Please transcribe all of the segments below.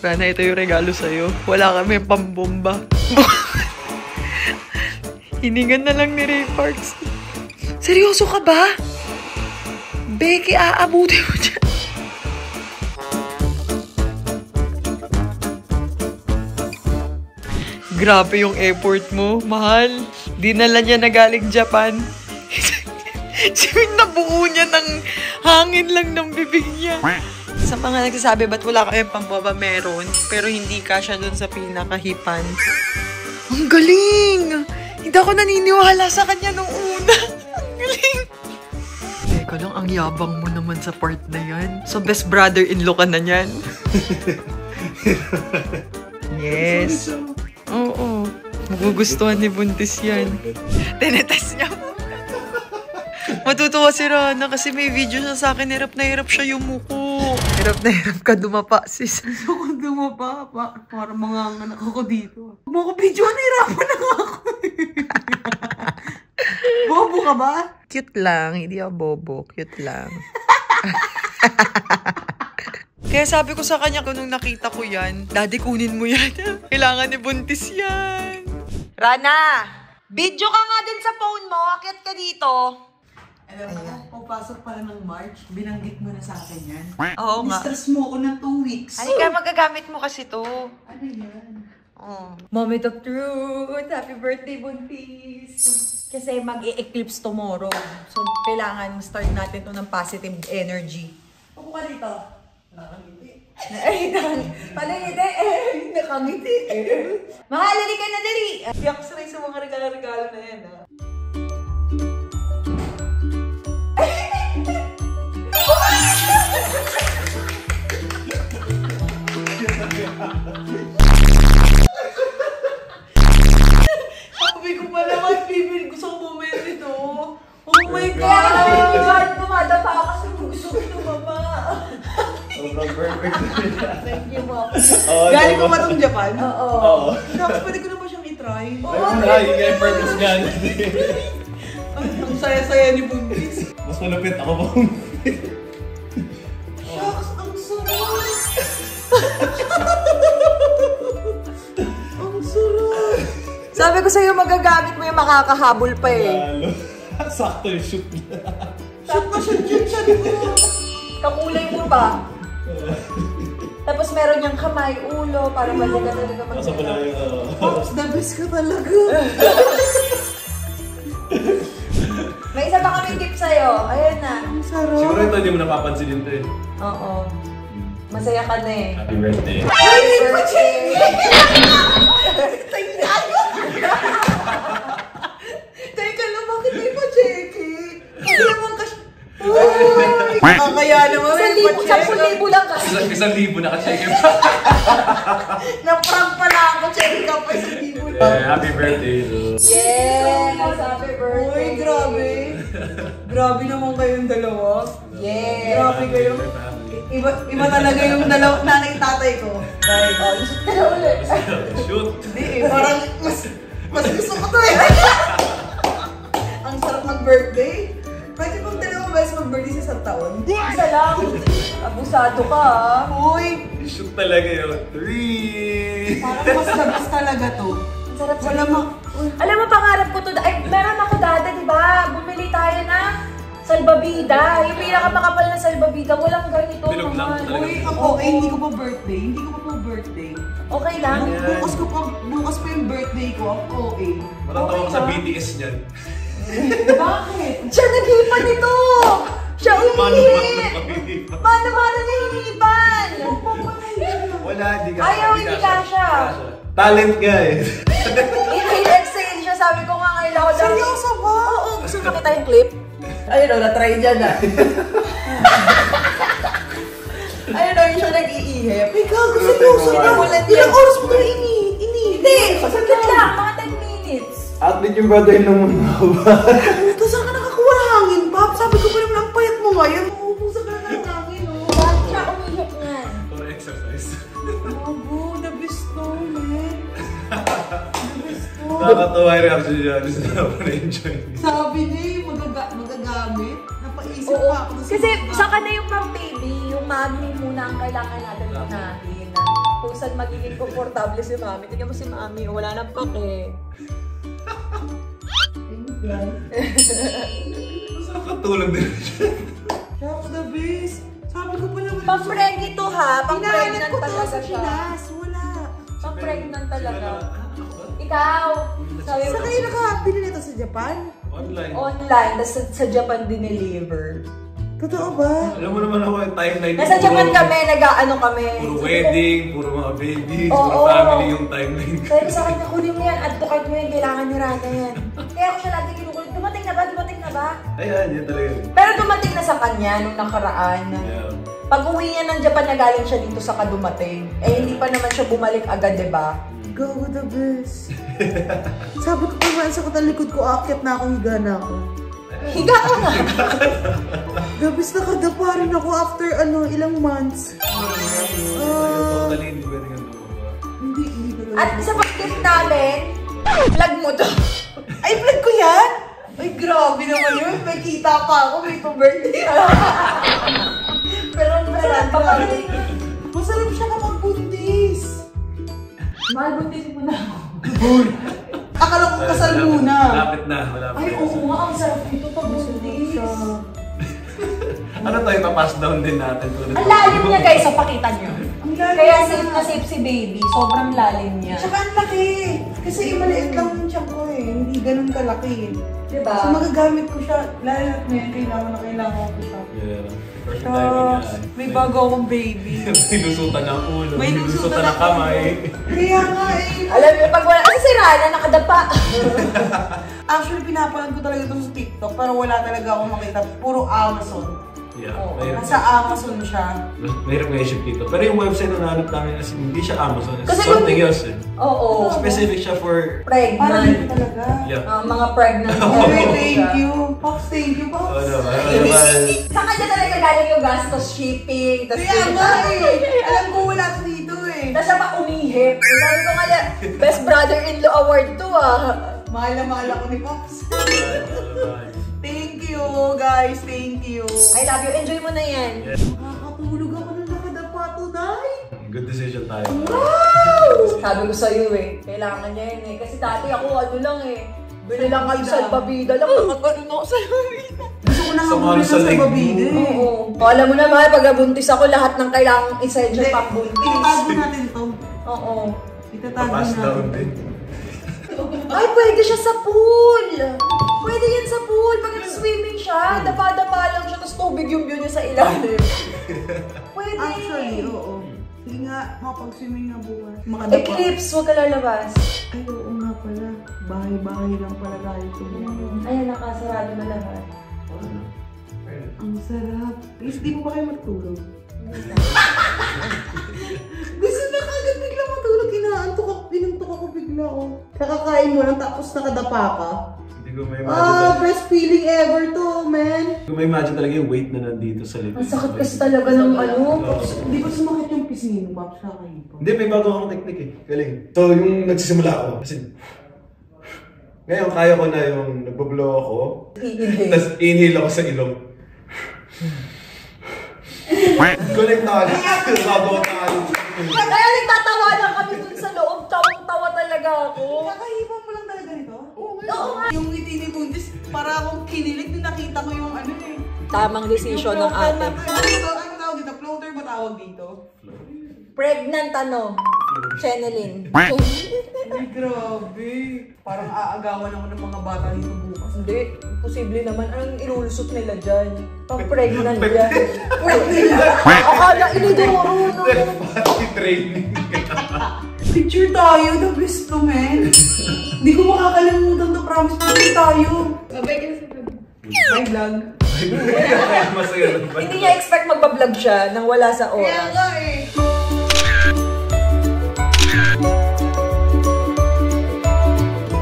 Rana, ito yung regalo sa'yo. Wala kami pambomba. Hiningan na lang ni Ray Parks. Seryoso ka ba? Becky, aabuti mo dyan. Grabe yung effort mo, mahal. Dinala niya na galing Japan. Siming nabuo niya ng hangin lang ng bibig niya. Sa mga nagsasabi, ba't wala kayong pambaba? Meron. Pero hindi kasya dun sa pinakahipan. Ang galing! Hindi ako naniniwala sa kanya nung una. Ang galing! Teka lang, ang yabang mo naman sa part na yan. So, best brother-in-law ka na yan. Yes. Oo. Magugustuhan ni Buntis yan. Tinetas niya mo. Matutuwa si Rana kasi may video siya sa akin. Hirap na hirap siya yumuko. Hirap na hirap ka dumapa, sis. Ako dumapa. Para mga anak ako dito. Kung ako video, nahirapan na ako. Bobo ka ba? Cute lang. Hindi ako bobo. Cute lang. Kaya sabi ko sa kanya nung nakita ko yan, Daddy, kunin mo yan. Kailangan ni Buntis yan. Rana! Video ka nga din sa phone mo. Akit ka dito. Alam mo, pagpasok pala ng March, binanggit mo na sa akin yan. Oo nga. Ni-stress mo ako ng 2 weeks. Halika, magagamit mo kasi to. Ano yan? Oh. Moment of truth. Happy birthday, Buntis. Kasi mag-e-eclipse tomorrow. So, kailangan start natin to ng positive energy. Upo ka dito. Nakangiti. Palangiti. Nakangiti. Mahalali ka na, dali. Hindi ako sanay sa mga regalo na yan, ha? Sabi ko pa naman, bibili ko sa moment ito. Oh my God! Kaya pumadapa ako kasi gusto ko tumaba. Sobrang perfect. Thank you, Mom. Galing ko ba itong Japan? Oo. Tapos pwede ko na ba siyang itry? Ay, yung effort is nga natin. Ang saya-saya ni Buntis. Mas malupit ako pa. Shucks, ang sarap! Ang sarap! Sabi ko sa'yo, magagamit mo yung makakahabol pa eh. Lalo. Sakto yung shoot niya. Shoot na shoot siya, di ba? Kakulay mo ba? Tapos meron niyang kamay, ulo, para hindi ka talaga Nasa pala mag-sarap. yung... Pops, the best ka talaga. May isa pa kami tip sa'yo. Ayan na. Ang sarap. Siguro ito hindi mo napapansin din ito eh. Oo. Masaya ka na eh. Happy birthday. Ay, hindi pa check! Teka lang, bakit di pa check eh? Ano naman kasi... Uy! Kaya naman, may pa-check. 10,000 lang kasi. 1,000 naka-check in. Na-prank pala ako, check ka pa sa libo. Happy birthday. Yes! Happy birthday! Uy, grabe. Grabe naman kayong dalawa. Yes! Grabe kayo. Iba talaga yung dalawa, nanay tatay ko. Dahil, Isip ka na ulit. Shoot. hindi eh, parang mas gusto ko to eh. Ang sarap mag-birthday. Pwede pang dalawang beses mag-birthday sa isang taon. Isa lang. Abusado ka ah. Uy, Shoot talaga yun. 3. parang mas labas talaga to. Ang sarap sa Wala ma... Uy, Alam mo, pangarap ko to. Ay, meron ako dati, di ba? Bumili tayo ng salbabida. Yung pinakamakapal na salbabida. Walang ganito. Bilog lang mahal. talaga. uy, ako, eh, hindi ko pa birthday. Hindi ko pa po birthday. Okay lang. Bukas pa yung birthday ko. Ako, eh. Parang tawag sa BTS niyan. Bakit? Siya nag-ipan nito! Siya umihi! Mano-mano. Mano-mano na hinihipan! Wala, hindi ka. Ayaw, hindi ka siya. Talent guys. Inhale-exhale siya. Sabi ko nga ngayon ako daw. Seryoso ba? Oo, gusto mo kita yung clip? Ayun o, na-try dyan ah. Ayun o, yung siya nag-iihip. May gago, seryoso na. Ilang oras mo ito ini? Hindi! Saglit lang, mga 10 minutes. Outfit yung brother nung mga Ito, saan ka nakakuha ng hangin, Pop? Sabi ko pa naman, ang payat mo ngayon. Uubusan ka na ng hangin, oh. Bakit siya umihip niyan? For exercise. Gago, the best to, man. The best to. Nakakatawa yung reaction niya. Gusto na ako na-enjoy. Sabi niya, magagamit. Napaisip Oo. pa ako. Kasi saka na yung pang baby, yung mami muna ang kailangan natin unahin. kung saan magiging komportable si Mami. Tingnan mo si Mami, wala nang pake. Masarap katulog din siya. Shucks the best. Sabi ko pala. Pang-pregnant to ha, pang-pregnant ko to talaga sa siya. Pinas. Wala. Pang-pregnant talaga. Ikaw, sabi Sa mo, kayo nakabili nito sa Japan? Online. online, tas sa Japan dineliver. Totoo ba? Alam mo naman ako yung timeline. Nasa Japan kami, nag-ano kami. Puro wedding, puro mga babies, Oo. puro family yung timeline. Sabi ko sa kanya, kunin mo yan, add to cart mo yan, kailangan ni Rana yan. Kaya ako siya lagi kinukulit, dumating na ba? Dumating na ba? Ayan, yan talaga yun. Pero dumating na sa kanya nung nakaraan. Yeah. Pag uwi niya ng Japan, nagaling siya dito sa kadumating. Eh, hindi pa naman siya bumalik agad, diba? Go the best. Sabi ko pa sa katalikod ko, aakyat na ako, higa na ako. Higa ka nga. Gabis nakadapa rin ako after ilang months. Totally hindi pwede nga dumaba. Hindi talaga. At sa pag-gift namin, vlog mo to. Ay, vlog ko yan? Ay, grabe naman yun. May kita pa ako, may pa-birthday. Pero masarap pa kami. Masarap siya kapag buntis. Mahal, buntisin mo na ako. Akala ko kasal muna. Malapit na, malapit Ay, na. oo nga, ang sarap nito pag buntis. Ano tayo, pa-pass down din natin. Ang lalim niya guys, so pakita niyo. Ang lalim Kaya na. safe na safe si baby, sobrang lalim niya. Tsaka ang laki. Kasi maliit lang yung tiyan ko eh. Hindi ganun kalaki. Diba? So magagamit ko siya. Lalo na ngayon, kailangan ko siya. Yeah. First time Shucks, yan. may bago akong baby. May lusutan ng ulo, May may lusutan ng kamay. Kaya nga eh. Alam niyo, pag wala, kasi si Rana nakadapa. Actually, pinapanood ko talaga ito sa TikTok, pero wala talaga akong makita. Puro Amazon. Yeah, Oo. mahirap. Nasa Amazon siya. Mahirap nga i-ship dito. Pero yung website na nahanap namin kasi hindi siya Amazon. It's Kasi something yung- else eh. Oo. Specific siya for... Parang Pregnant. hindi talaga. Yeah. Mga pregnant. Oo. Hey, women thank siya. you. Pops, thank you, Pops. Ano naman? Sa kanya talaga galing yung gastos shipping. Tas Kaya nga eh. Alam ko wala ko dito eh. Tapos siya pa umihip. Sabi ko nga, best brother-in-law award to ah. Mahal na mahal ako ni Pops. Thank you, guys. Thank you. I love you. Enjoy mo na yan. Yes. Makakatulog ako ng nakadapa today. Good decision tayo. Sabi ko sa'yo eh, kailangan niya yun eh. Kasi dati ako ano lang eh, bili lang kayo salbabida lang, nakagano'n ako salbabida. Gusto ko na Sa habulin mahal na sa sa leg babida mo. eh. Oo. O, alam mo naman, pag nabuntis ako, lahat ng kailangang essential pang buntis. Itatago natin to. Oo. Itatago Pa-pass down natin. din. Ay, pwede siya sa pool! Pwede yan sa pool. Pag swimming siya, dapa-dapa lang siya, tapos tubig yung view niya sa ilalim. Pwede. Actually, oo. Sige nga, makapag-swimming na bukas. Makadapa. Eclipse, huwag ka lalabas. Ay, oo nga pala. Bahay-bahay lang pala tayo tumulong. Ayan, nakasarado na lahat. Ang sarap. Guys, di mo ba kayo matulog? Gusto na kagad bigla matulog. Inantok ako bigla, oh. Kakakain mo lang tapos nakadapa ka. Hindi ko may imagine. Best feeling ever to, man. Hindi ko may imagine talaga yung weight na nandito sa likod. Ang sakit kasi talaga ng ano. Hindi ko sumakit yung pisngi mo, Pops, kakain ko. Hindi, may bago akong technique eh. Galing. So, yung nagsisimula ako, kasi... Ngayon, kaya ko na yung nagbablow ako. Tapos, inhale ako sa ilong. Connect na agad. Bago na agad. Kaya nagtatawa lang kami dun sa loob. Tawang-tawa talaga ako. Kakahipan mo lang talaga nito? Oo nga. Yung ngiti ni Buntis, para akong kinilig nung nakita ko yung ano eh. Tamang decision ng ate. Ano tawag dito? Floater ba tawag dito? Pregnant ano? Chenelin. Ay, grabe. Parang aagawan ako ng mga bata dito bukas. Hindi. Imposible naman. Anong ilulusot nila dyan? Pang-pregnant yan. Akala iniduro, no? Party training. Picture tayo, the best to, man. Hindi ko makakalimutan to, promise. Picture tayo. Sabay ka sa My vlog. Masaya lang ba? Hindi niya expect magbablog siya nang wala sa Kaya oras. nga eh.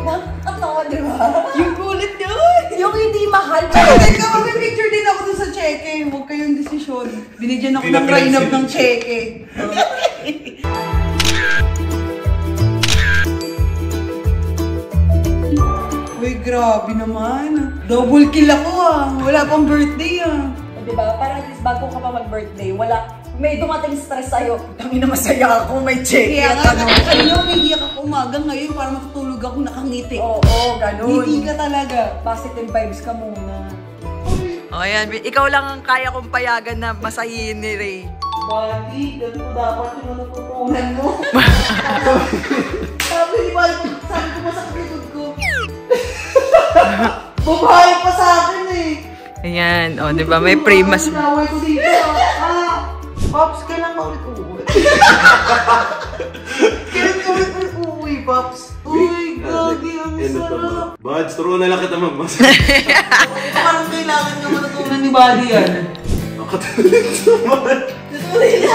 Nakakatawa, di ba? Yung kulit yun. Yung hindi mahal. Teka, may picture din ako dun sa cheque. Huwag kayong desisyon. Binigyan ako ng line-up ng cheque. Uy, grabe naman. Double kill ako ah. Wala pang birthday ah. Di ba? Para at least bago ka pa mag-birthday, may dumating stress sa'yo. Tangin na masaya ako, may check. Kaya nga, kanina umiiyak ako umaga ngayon para matutulog ako nakangiti. Oo, ganun. Ngiti ka talaga. Positive vibes ka muna. O, ayan. Ikaw lang ang kaya kong payagan na masahihin ni Ray. Buddy, ganito dapat yung natutunan mo. Sabi ni Buddy, sabi ko masakit likod ko. Babae pa sa akin eh. Ayan. O, di ba? May primas. Sinaway ko dito. Pops, kailan ka ulit uuwi? Kailan ka ulit uuwi, Pops? Uy, gagi, ang sarap. Buds, turo na lang kita mamas. Parang kailangan nyo matutunan ni Buddy yan. Nakatulog naman. Tutuloy na.